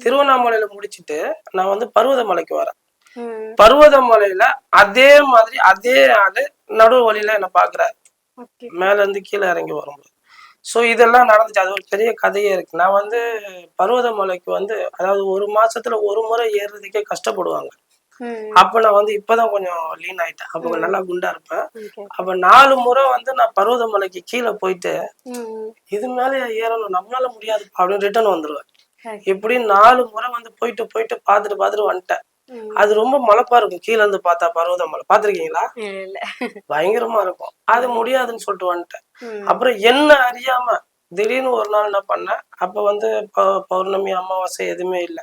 திருவண்ணாமலையில முடிச்சிட்டு நான் வந்து பருவதமலைக்கு வரேன். பருவதமலையில அதே மாதிரி அதே ஆளு நடு வழியில என்ன பாக்குறாரு, மேல இருந்து கீழே இறங்கி வரும்போது. சோ இதெல்லாம் நடந்துச்சு. அது ஒரு பெரிய கதையே இருக்கு. நான் வந்து பருவதமலைக்கு வந்து அதாவது 1 மாசத்துல 1 முறை ஏறுறதுக்கே கஷ்டப்படுவாங்க. அப்ப நான் வந்து இப்பதான் கொஞ்சம் லீன் ஆயிட்டேன். அப்ப நல்லா குண்டா இருப்பேன். அப்ப 4 முறை வந்து நான் பருவதமலைக்கு கீழே போயிட்டு இது மேல ஏறணும் நம்மளால முடியாது அப்படின்னு ரிட்டர்ன் வந்துருவேன். இப்படி 4 முறை வந்து போயிட்டு போயிட்டு பாத்துட்டு வந்துட்டேன். அது ரொம்ப மலைப்பா இருக்கும். கீழ இருந்து பார்த்தா பருவதமலை பாத்திருக்கீங்களா? பயங்கரமா இருக்கும். அது முடியாதுன்னு சொல்லிட்டு வந்துட்டேன். அப்புறம் என்ன அறியாம திடீர்னு ஒரு நாள் என்ன பண்ணேன், அப்ப வந்து பௌர்ணமி அமாவாசை எதுவுமே இல்ல.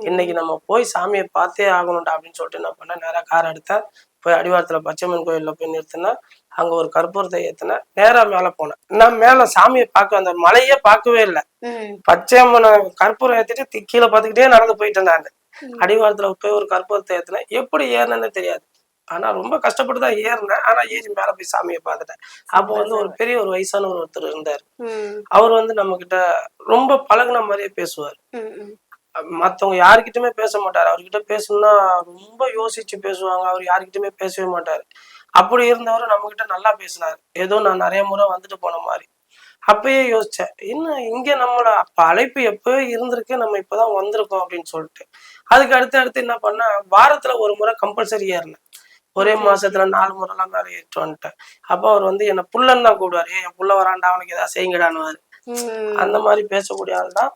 இன்னைக்கு நம்ம போய் சாமியை பார்த்தே ஆகணும்டா அப்படின்னு சொல்லிட்டு என்ன பண்ணேன், நேரா கார் எடுத்தேன். போய் அடிவாரத்துல பச்சையம்மன் கோயில்ல போய் நிறுத்தினேன். அங்க ஒரு கற்பூரத்தை ஏத்தினேன். நேரா மேல போனேன். நான் மேல சாமியை பார்க்க அந்த மலையே பார்க்கவே இல்லை. பச்சையம்மனை கற்பூரம் ஏத்திட்டு கீழே பார்த்துக்கிட்டே நடந்து போயிட்டேன் நான். அடிவாரத்துல போய் ஒரு கற்பூரத்தை ஏத்தினேன். எப்படி ஏறினேன்னு தெரியாது. ஆனா ரொம்ப கஷ்டப்பட்டு தான் ஏறினேன். ஆனா ஏறி மேல போய் சாமியை பார்த்துட்டேன். அப்போ வந்து ஒரு பெரிய ஒரு வயசானவர் ஒருத்தர் இருந்தாரு. அவர் வந்து நம்ம கிட்ட ரொம்ப பழகுன மாதிரியே பேசுவார். மத்தவங்க யாருக்கிட்டுமே பேச மாட்டாரு. அவர்கிட்ட பேசணும்னா ரொம்ப யோசிச்சு பேசுவாங்க. அவர் யாருக்கிட்டுமே பேசவே மாட்டாரு. அப்படி இருந்தவரு நம்ம கிட்ட நல்லா பேசினாரு. ஏதோ நான் நிறைய முறை வந்துட்டு போன மாதிரி. அப்பயே யோசிச்சேன், என்ன இங்க நம்மளோட அப்ப அழைப்பு எப்பவே இருந்திருக்கு, நம்ம இப்பதான் வந்திருக்கோம் அப்படின்னு சொல்லிட்டு. அதுக்கு அடுத்து என்ன பண்ண, வாரத்துல ஒரு முறை கம்பல்சரி ஏறினேன். ஒரே மாசத்துல 4 முறைலாம் மேல ஏறிட்டு வந்துட்டேன். அப்ப அவர் வந்து என்ன புள்ளன்னு தான் கூப்பிடுவாரு. என் புள்ள வரான்டா, அவனுக்கு ஏதாவது செய்யுங்கடான்னு. அந்த மாதிரி பேசக்கூடிய ஆள் தான்.